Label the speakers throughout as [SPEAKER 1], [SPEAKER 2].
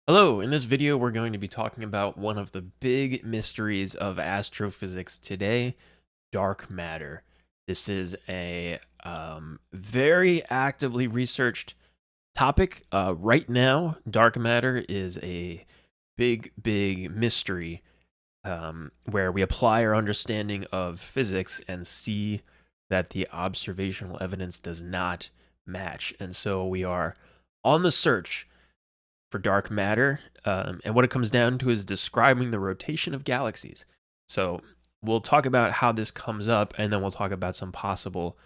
[SPEAKER 1] Hello, in this video we're going to be talking about one of the big mysteries of astrophysics today, dark matter. This is a very actively researched topic. Right now, dark matter is a big mystery where we apply our understanding of physics and see that the observational evidence does not match. And so we are on the search for dark matter. And what it comes down to is describing the rotation of galaxies. So we'll talk about how this comes up, and then we'll talk about some possible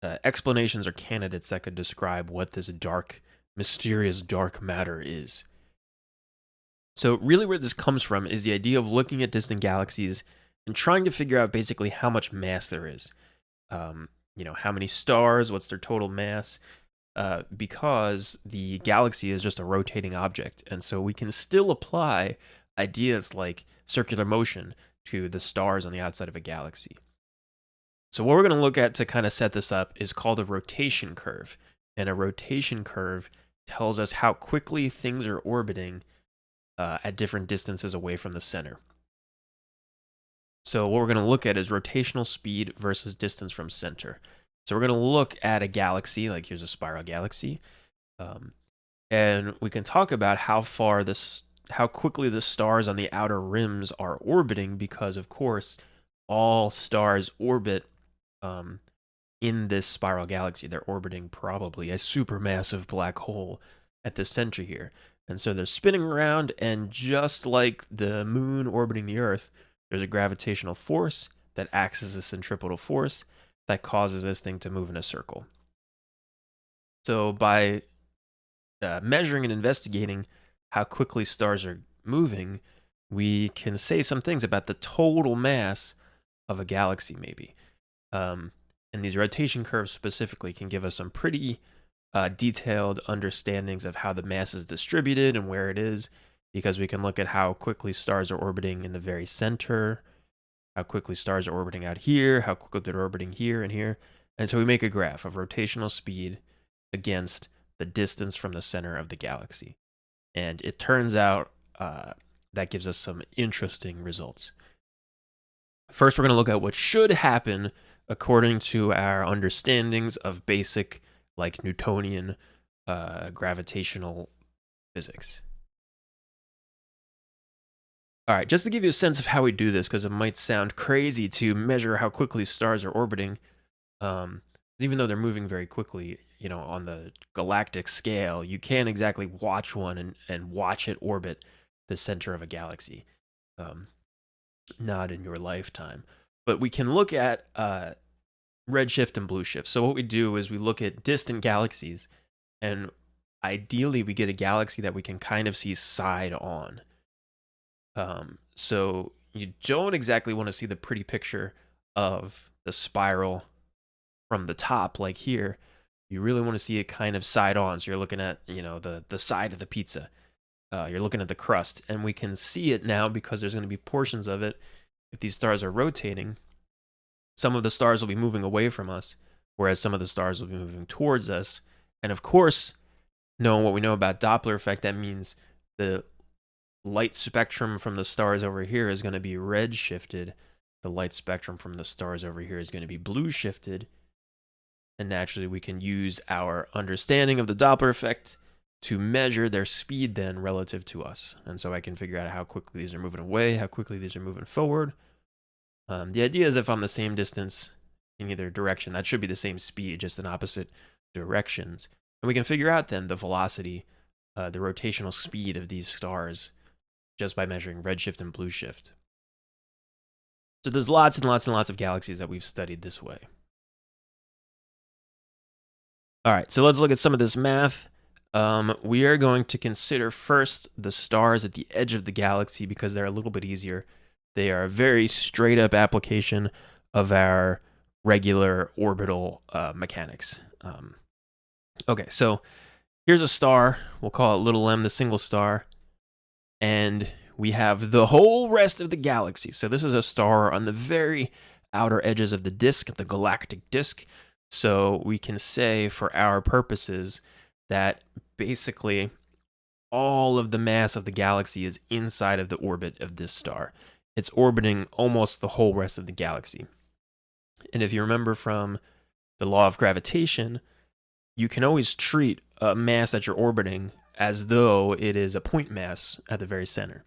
[SPEAKER 1] explanations or candidates that could describe what this dark, mysterious dark matter is. So, really, where this comes from is the idea of looking at distant galaxies and trying to figure out basically how much mass there is. How many stars, what's their total mass, because the galaxy is just a rotating object. And so we can still apply ideas like circular motion to the stars on the outside of a galaxy. So, what we're going to look at to kind of set this up is called a rotation curve. And a rotation curve tells us how quickly things are orbiting at different distances away from the center. So, what we're going to look at is rotational speed versus distance from center. So, we're going to look at a galaxy, like here's a spiral galaxy, um, and we can talk about how quickly the stars on the outer rims are orbiting, because of course all stars orbit um, in this spiral galaxy. They're orbiting probably a supermassive black hole at the center here, and so they're spinning around, and just like the moon orbiting the Earth, there's a gravitational force that acts as a centripetal force that causes this thing to move in a circle. So by measuring and investigating how quickly stars are moving, we can say some things about the total mass of a galaxy, maybe. And these rotation curves specifically can give us some pretty detailed understandings of how the mass is distributed and where it is, because we can look at how quickly stars are orbiting in the very center, how quickly stars are orbiting out here, how quickly they're orbiting here and here. And so we make a graph of rotational speed against the distance from the center of the galaxy. And it turns out that gives us some interesting results. First, we're going to look at what should happen according to our understandings of basic, like Newtonian gravitational physics. All right, just to give you a sense of how we do this, because it might sound crazy to measure how quickly stars are orbiting, even though they're moving very quickly, on the galactic scale, you can't exactly watch one and watch it orbit the center of a galaxy. Not in your lifetime. But we can look at redshift and blue shift. So what we do is we look at distant galaxies, and ideally we get a galaxy that we can kind of see side on. So you don't exactly want to see the pretty picture of the spiral from the top, like here. You really want to see it kind of side on. So you're looking at, the side of the pizza. You're looking at the crust, and we can see it now because there's going to be portions of it. If these stars are rotating, some of the stars will be moving away from us, whereas some of the stars will be moving towards us. And of course, knowing what we know about Doppler effect, that means the light spectrum from the stars over here is going to be red shifted. The light spectrum from the stars over here is going to be blue shifted. And naturally, we can use our understanding of the Doppler effect to measure their speed then relative to us. And so I can figure out how quickly these are moving away, how quickly these are moving forward. The idea is if I'm the same distance in either direction, that should be the same speed, just in opposite directions. And we can figure out then the velocity, the rotational speed of these stars just by measuring redshift and blue shift. So there's lots and lots and lots of galaxies that we've studied this way. All right, so let's look at some of this math. We are going to consider first the stars at the edge of the galaxy because they're a little bit easier. They are a very straight up application of our regular orbital mechanics. Okay, so here's a star. We'll call it little m, the single star. And we have the whole rest of the galaxy. So this is a star on the very outer edges of the disk, the galactic disk. So we can say for our purposes that basically all of the mass of the galaxy is inside of the orbit of this star. It's orbiting almost the whole rest of the galaxy. And if you remember from the law of gravitation, you can always treat a mass that you're orbiting as though it is a point mass at the very center.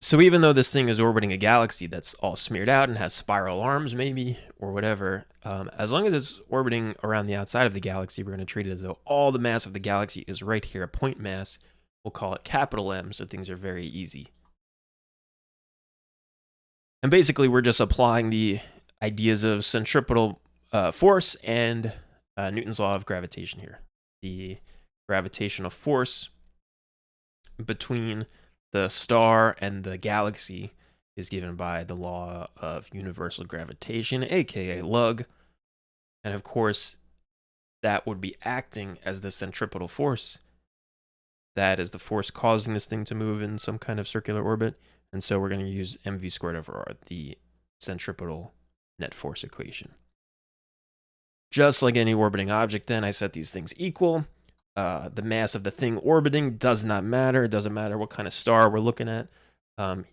[SPEAKER 1] So even though this thing is orbiting a galaxy that's all smeared out and has spiral arms maybe, or whatever, as long as it's orbiting around the outside of the galaxy, we're going to treat it as though all the mass of the galaxy is right here, a point mass. We'll call it capital M, so things are very easy. And basically, we're just applying the ideas of centripetal force and Newton's law of gravitation here. The gravitational force between the star and the galaxy is given by the law of universal gravitation, aka lug. And of course, that would be acting as the centripetal force. That is the force causing this thing to move in some kind of circular orbit. And so we're going to use mv squared over r, the centripetal net force equation. Just like any orbiting object, then I set these things equal. The mass of the thing orbiting does not matter. It doesn't matter what kind of star we're looking at.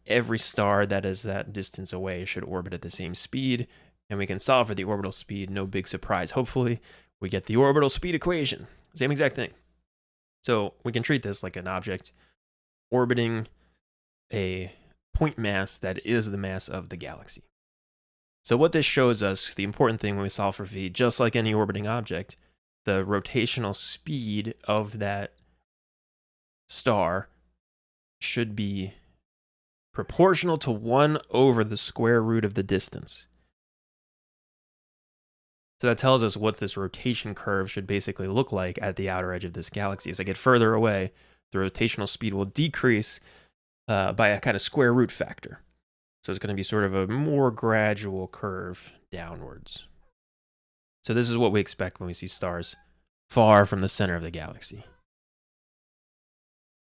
[SPEAKER 1] Every star that is that distance away should orbit at the same speed. And we can solve for the orbital speed. No big surprise. Hopefully, we get the orbital speed equation. Same exact thing. So we can treat this like an object orbiting a point mass that is the mass of the galaxy. So what this shows us, the important thing when we solve for v, just like any orbiting object, the rotational speed of that star should be proportional to 1 over the square root of the distance. So that tells us what this rotation curve should basically look like at the outer edge of this galaxy. As I get further away, the rotational speed will decrease by a kind of square root factor. So it's going to be sort of a more gradual curve downwards. So this is what we expect when we see stars far from the center of the galaxy.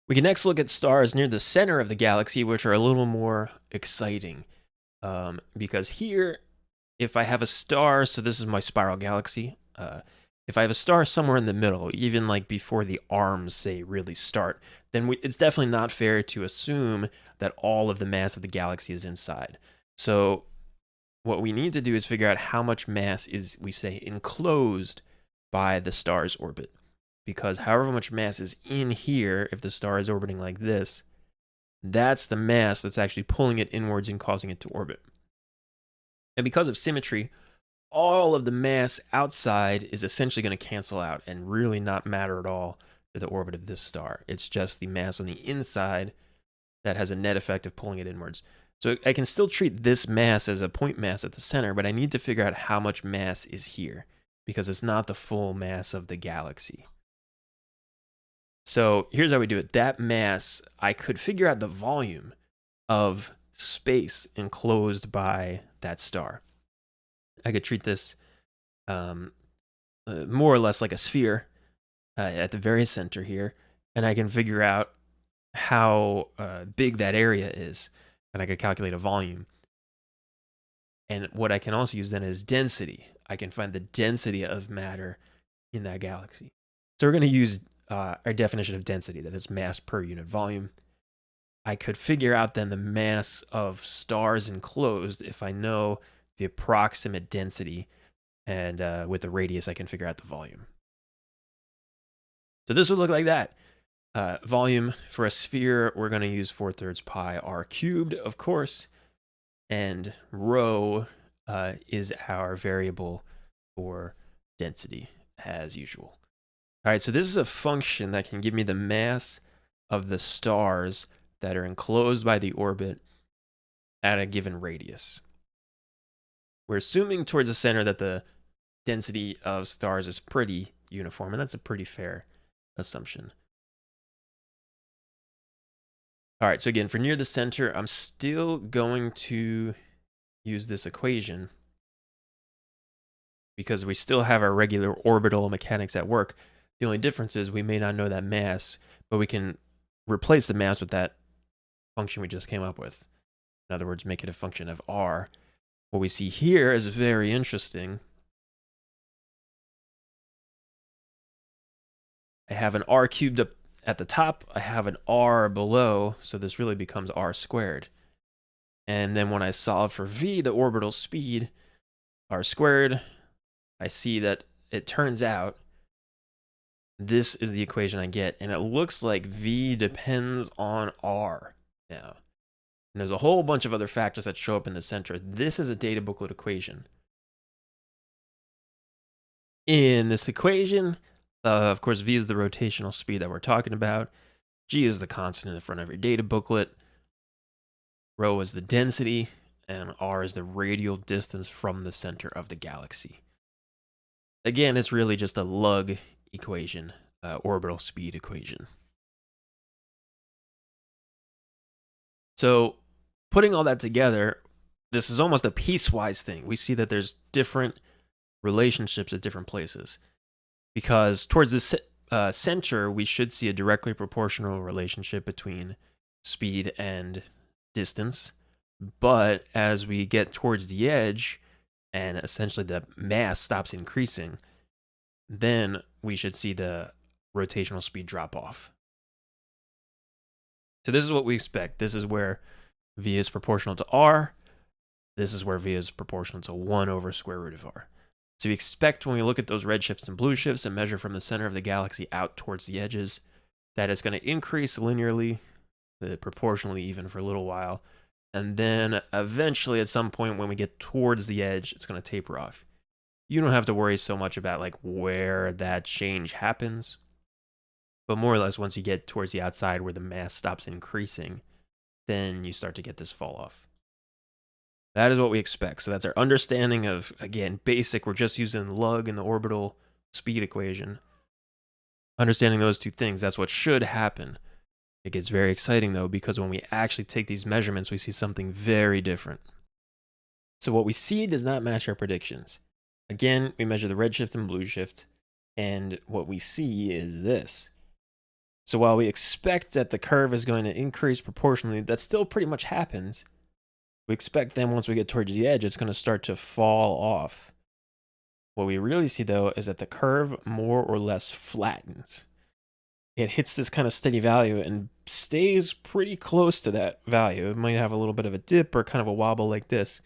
[SPEAKER 1] We can next look at stars near the center of the galaxy, which are a little more exciting. Because here, if I have a star, so this is my spiral galaxy. If I have a star somewhere in the middle, even like before the arms, say, really start, then it's definitely not fair to assume that all of the mass of the galaxy is inside. So what we need to do is figure out how much mass is, we say, enclosed by the star's orbit. Because however much mass is in here, if the star is orbiting like this, that's the mass that's actually pulling it inwards and causing it to orbit. And because of symmetry, all of the mass outside is essentially going to cancel out and really not matter at all to the orbit of this star. It's just the mass on the inside that has a net effect of pulling it inwards. So I can still treat this mass as a point mass at the center, but I need to figure out how much mass is here because it's not the full mass of the galaxy. So here's how we do it. That mass, I could figure out the volume of space enclosed by that star. I could treat this more or less like a sphere at the very center here, and I can figure out how big that area is, and I could calculate a volume. And what I can also use then is density. I can find the density of matter in that galaxy. So we're going to use our definition of density, that is mass per unit volume. I could figure out then the mass of stars enclosed if I know the approximate density, and with the radius I can figure out the volume. So this would look like that. Volume for a sphere, we're going to use 4/3 pi r cubed, of course, and rho is our variable for density, as usual. All right, so this is a function that can give me the mass of the stars that are enclosed by the orbit at a given radius. We're assuming towards the center that the density of stars is pretty uniform, and that's a pretty fair assumption. All right, so again, for near the center, I'm still going to use this equation because we still have our regular orbital mechanics at work. The only difference is we may not know that mass, but we can replace the mass with that function we just came up with. In other words, make it a function of r. What we see here is very interesting. I have an r cubed up at the top, I have an r below, so this really becomes r squared. And then when I solve for v, the orbital speed, r squared, I see that it turns out this is the equation I get, and it looks like v depends on r now. And there's a whole bunch of other factors that show up in the center. This is a data booklet equation. In this equation, of course, v is the rotational speed that we're talking about. G is the constant in the front of your data booklet. Rho is the density, and r is the radial distance from the center of the galaxy. Again, it's really just a lug equation, orbital speed equation. So putting all that together, this is almost a piecewise thing. We see that there's different relationships at different places, because towards the center, we should see a directly proportional relationship between speed and distance. But as we get towards the edge and essentially the mass stops increasing, then we should see the rotational speed drop off. So this is what we expect. This is where v is proportional to r. This is where v is proportional to 1 over square root of r. So we expect when we look at those red shifts and blue shifts and measure from the center of the galaxy out towards the edges, that it's going to increase linearly, proportionally even for a little while. And then eventually at some point when we get towards the edge, it's going to taper off. You don't have to worry so much about like where that change happens. But more or less once you get towards the outside where the mass stops increasing, then you start to get this fall off. That is what we expect. So that's our understanding of, again, basic. We're just using lug and the orbital speed equation. Understanding those two things, that's what should happen. It gets very exciting, though, because when we actually take these measurements, we see something very different. So what we see does not match our predictions. Again, we measure the red shift and blue shift, and what we see is this. So while we expect that the curve is going to increase proportionally, that still pretty much happens. We expect then once we get towards the edge, it's going to start to fall off. What we really see, though, is that the curve more or less flattens. It hits this kind of steady value and stays pretty close to that value. It might have a little bit of a dip or kind of a wobble like this.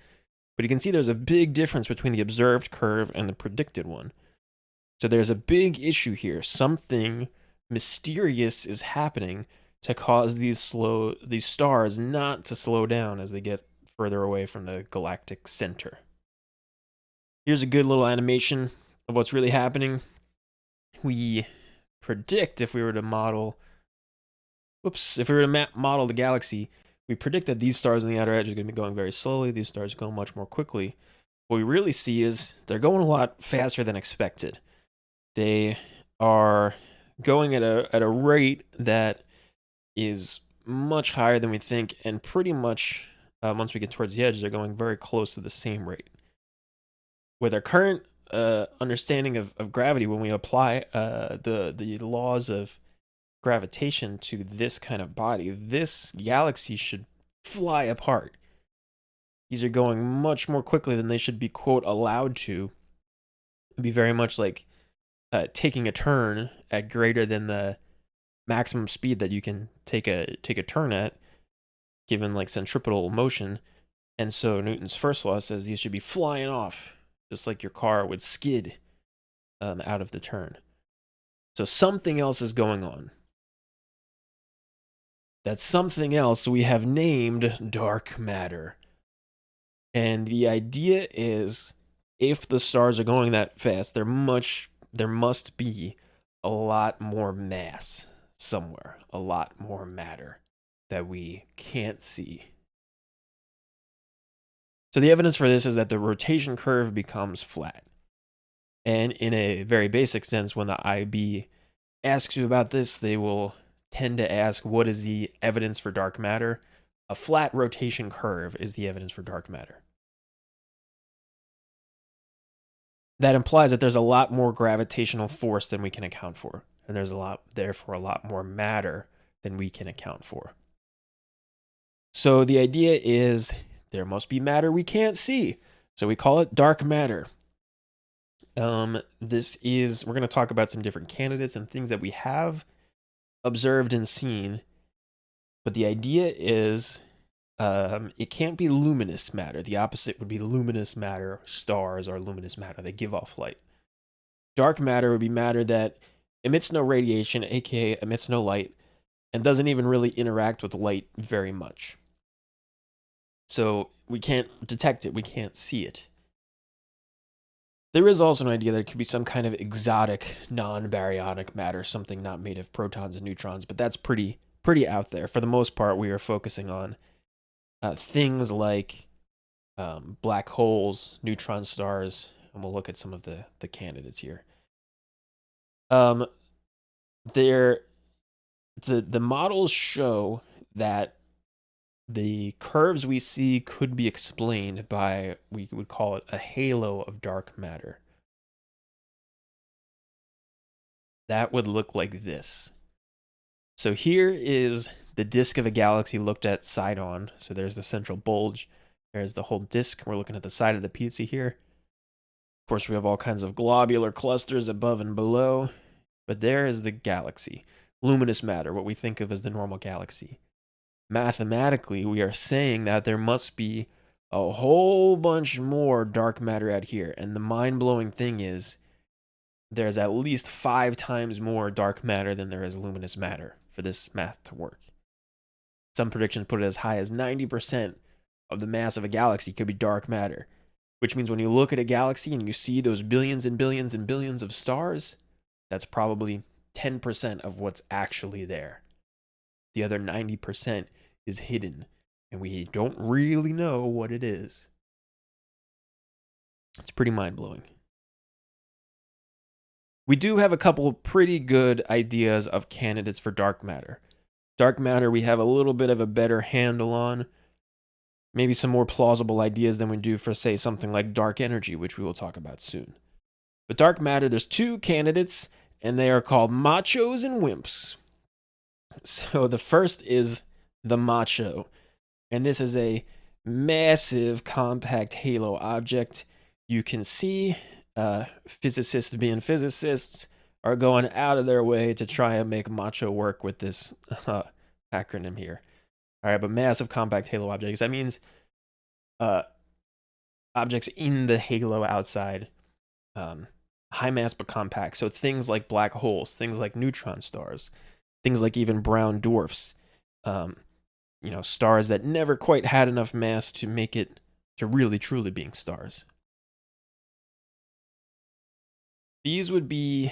[SPEAKER 1] But you can see there's a big difference between the observed curve and the predicted one. So there's a big issue here. Something mysterious is happening to cause these stars not to slow down as they get further away from the galactic center. Here's a good little animation of what's really happening. We predict if we were to model, model the galaxy, we predict that these stars on the outer edge are going to be going very slowly. These stars are going much more quickly. What we really see is they're going a lot faster than expected. They are going at a rate that is much higher than we think, and pretty much once we get towards the edge, they're going very close to the same rate. With our current understanding of gravity, when we apply the laws of gravitation to this kind of body, this galaxy should fly apart. These are going much more quickly than they should be, quote, allowed to. It'd be very much like taking a turn at greater than the maximum speed that you can take a turn at, given like centripetal motion. And so Newton's first law says these should be flying off, just like your car would skid out of the turn. So something else is going on. That something else we have named dark matter. And the idea is, if the stars are going that fast, there must be a lot more mass somewhere, a lot more matter that we can't see. So the evidence for this is that the rotation curve becomes flat. And in a very basic sense, when the IB asks you about this, they will tend to ask, what is the evidence for dark matter? A flat rotation curve is the evidence for dark matter. That implies that there's a lot more gravitational force than we can account for. And there's therefore a lot more matter than we can account for. So the idea is there must be matter we can't see. So we call it dark matter. We're going to talk about some different candidates and things that we have observed and seen, but the idea is it can't be luminous matter. The opposite would be luminous matter. Stars are luminous matter. They give off light. Dark matter would be matter that emits no radiation, aka emits no light, and doesn't even really interact with light very much. So we can't detect it, we can't see it. There is also an idea that it could be some kind of exotic, non-baryonic matter, something not made of protons and neutrons, but that's pretty out there. For the most part, we are focusing on things like black holes, neutron stars, and we'll look at some of the candidates here. The models show that the curves we see could be explained by, we would call it a halo of dark matter. That would look like this. So here is the disk of a galaxy looked at side on. So there's the central bulge. There's the whole disk. We're looking at the side of the pizza here. Of course, we have all kinds of globular clusters above and below. But there is the galaxy. Luminous matter, what we think of as the normal galaxy. Mathematically, we are saying that there must be a whole bunch more dark matter out here. And the mind-blowing thing is there's at least 5 times more dark matter than there is luminous matter for this math to work. Some predictions put it as high as 90% of the mass of a galaxy could be dark matter, which means when you look at a galaxy and you see those billions and billions and billions of stars, that's probably 10% of what's actually there. The other 90% is hidden, and we don't really know what it is. It's pretty mind-blowing. We do have a couple of pretty good ideas of candidates for dark matter. Dark matter we have a little bit of a better handle on. Maybe some more plausible ideas than we do for, say, something like dark energy, which we will talk about soon. But dark matter, there's 2 candidates, and they are called MACHOs and WIMPs. So the first is the MACHO, and this is a massive compact halo object. You can see physicists being physicists are going out of their way to try and make MACHO work with this acronym here. All right, but massive compact halo objects. That means objects in the halo outside. High mass but compact. So things like black holes, things like neutron stars, things like even brown dwarfs. Stars that never quite had enough mass to make it to really truly being stars. These would be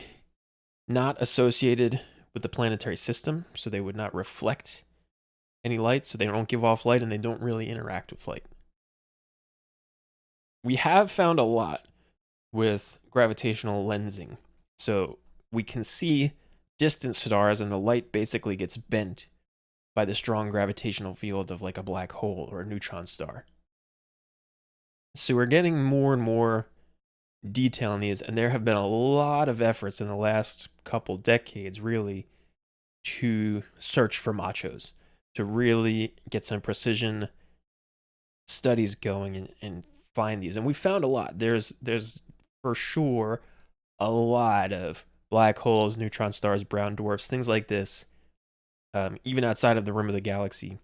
[SPEAKER 1] not associated with the planetary system, so they would not reflect any light, so they don't give off light and they don't really interact with light. We have found a lot with gravitational lensing, so we can see distant stars and the light basically gets bent by the strong gravitational field of like a black hole or a neutron star. So we're getting more and more detail on these, and there have been a lot of efforts in the last couple decades really to search for MACHOs, to really get some precision studies going and find these. And we found a lot. There's for sure a lot of black holes, neutron stars, brown dwarfs, things like this, even outside of the rim of the galaxy,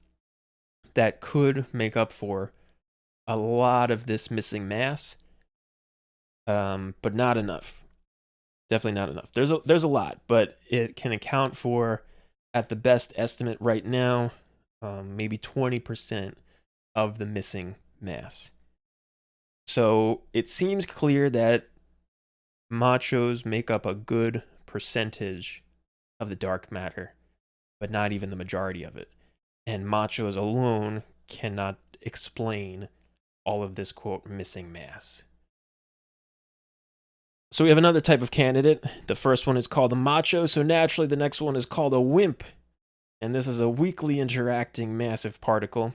[SPEAKER 1] that could make up for a lot of this missing mass, but not enough. Definitely not enough. There's a lot, but it can account for, at the best estimate right now, maybe 20% of the missing mass. So it seems clear that MACHOs make up a good percentage of the dark matter, but not even the majority of it. And MACHOs alone cannot explain all of this, quote, missing mass. So we have another type of candidate. The first one is called the MACHO, so naturally the next one is called a WIMP. And this is a weakly interacting massive particle.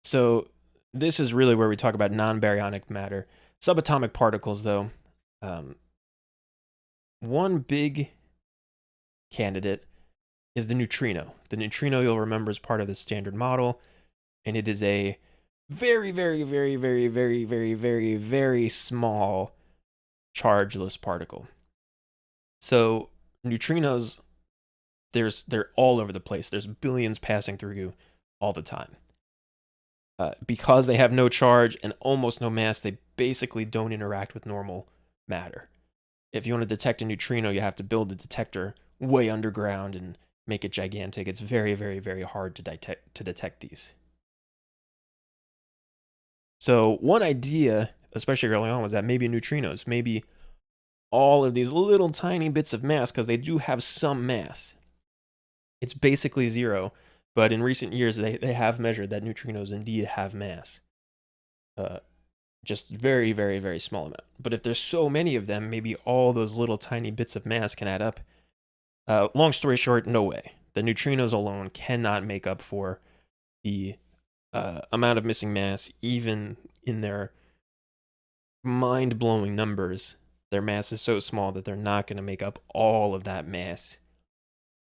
[SPEAKER 1] So this is really where we talk about non-baryonic matter. Subatomic particles, though. One big candidate is the neutrino. The neutrino, you'll remember, is part of the standard model, and it is a very, very, very, very, very, very, very, very small chargeless particle. So neutrinos, they're all over the place. There's billions passing through you all the time. Because they have no charge and almost no mass, they basically don't interact with normal matter. If you want to detect a neutrino, you have to build a detector way underground and make it gigantic. It's very, very, very hard to detect these. So one idea, especially early on, was that maybe neutrinos, maybe all of these little tiny bits of mass, because they do have some mass. It's basically zero, but in recent years, they have measured that neutrinos indeed have mass. Just very, very, very small amount. But if there's so many of them, maybe all those little tiny bits of mass can add up. Long story short, no way. The neutrinos alone cannot make up for the amount of missing mass, even in their mind-blowing numbers. Their mass is so small that they're not going to make up all of that mass,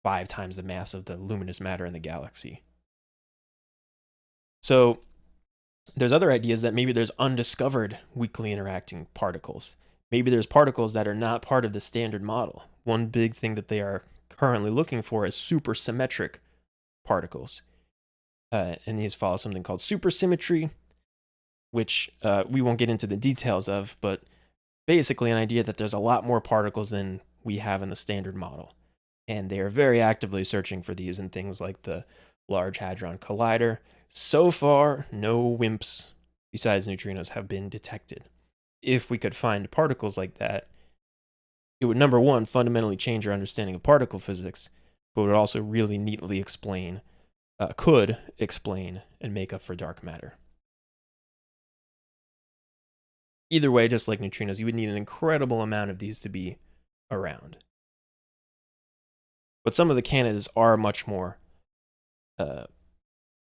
[SPEAKER 1] 5 times the mass of the luminous matter in the galaxy. So there's other ideas that maybe there's undiscovered weakly interacting particles. Maybe there's particles that are not part of the standard model. One big thing that they are currently looking for is supersymmetric particles. And these follow something called supersymmetry, which we won't get into the details of, but basically an idea that there's a lot more particles than we have in the standard model. And they are very actively searching for these in things like the Large Hadron Collider. So far, no WIMPs besides neutrinos have been detected. If we could find particles like that, it would, number one, fundamentally change our understanding of particle physics, but would also really neatly explain, could explain and make up for dark matter. Either way, just like neutrinos, you would need an incredible amount of these to be around. But some of the candidates are much more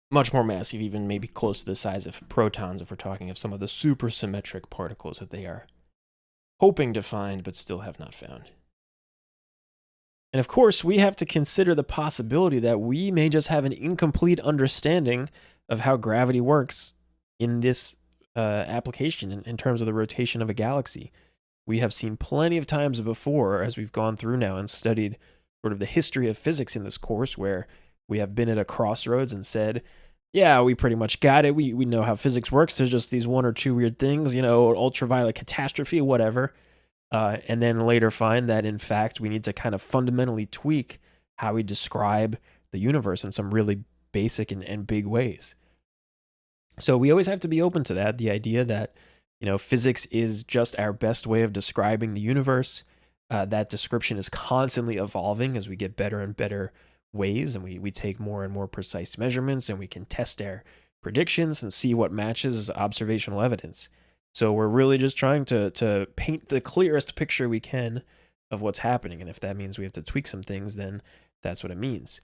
[SPEAKER 1] massive, even maybe close to the size of protons, if we're talking of some of the supersymmetric particles that they are hoping to find but still have not found. And of course, we have to consider the possibility that we may just have an incomplete understanding of how gravity works in this application in terms of the rotation of a galaxy. We have seen plenty of times before, as we've gone through now and studied sort of the history of physics in this course, where we have been at a crossroads and said, yeah, we pretty much got it. We know how physics works. There's just these 1 or 2 weird things, ultraviolet catastrophe, whatever. And then later find that, in fact, we need to kind of fundamentally tweak how we describe the universe in some really basic and big ways. So we always have to be open to that, the idea that, physics is just our best way of describing the universe. That description is constantly evolving as we get better and better ways, and we take more and more precise measurements, and we can test our predictions and see what matches observational evidence. So we're really just trying to paint the clearest picture we can of what's happening, and if that means we have to tweak some things, then that's what it means.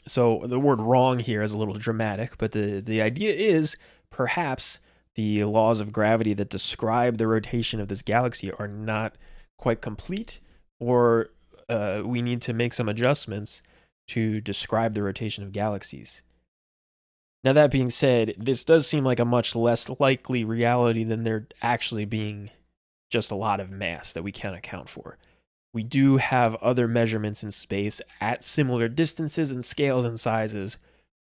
[SPEAKER 1] So the word wrong here is a little dramatic, but the idea is perhaps the laws of gravity that describe the rotation of this galaxy are not quite complete, or we need to make some adjustments to describe the rotation of galaxies. Now, that being said, this does seem like a much less likely reality than there actually being just a lot of mass that we can't account for. We do have other measurements in space at similar distances and scales and sizes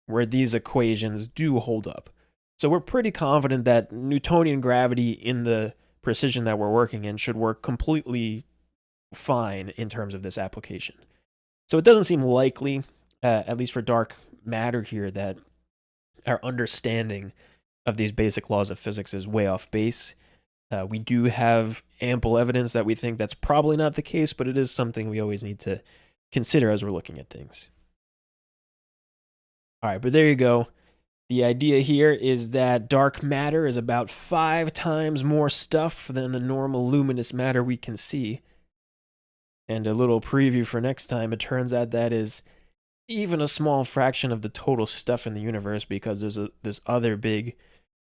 [SPEAKER 1] where these equations do hold up. So we're pretty confident that Newtonian gravity in the precision that we're working in should work completely fine in terms of this application. So it doesn't seem likely, at least for dark matter here, that our understanding of these basic laws of physics is way off base. We do have ample evidence that we think that's probably not the case, but it is something we always need to consider as we're looking at things. All right, but there you go. The idea here is that dark matter is about 5 times more stuff than the normal luminous matter we can see. And a little preview for next time, it turns out that is even a small fraction of the total stuff in the universe, because there's this other big,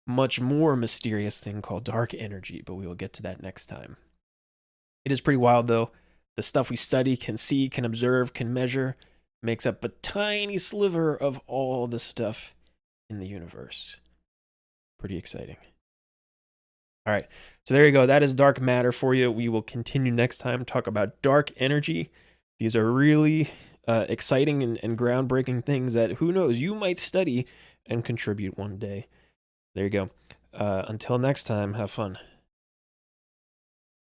[SPEAKER 1] much more mysterious thing called dark energy, but we will get to that next time. It is pretty wild, though. The stuff we study, can see, can observe, can measure, makes up a tiny sliver of all the stuff in the universe. Pretty exciting. All right. So there you go. That is dark matter for you. We will continue next time, talk about dark energy. These are really exciting and groundbreaking things that, who knows, you might study and contribute one day. There you go. Until next time, have fun.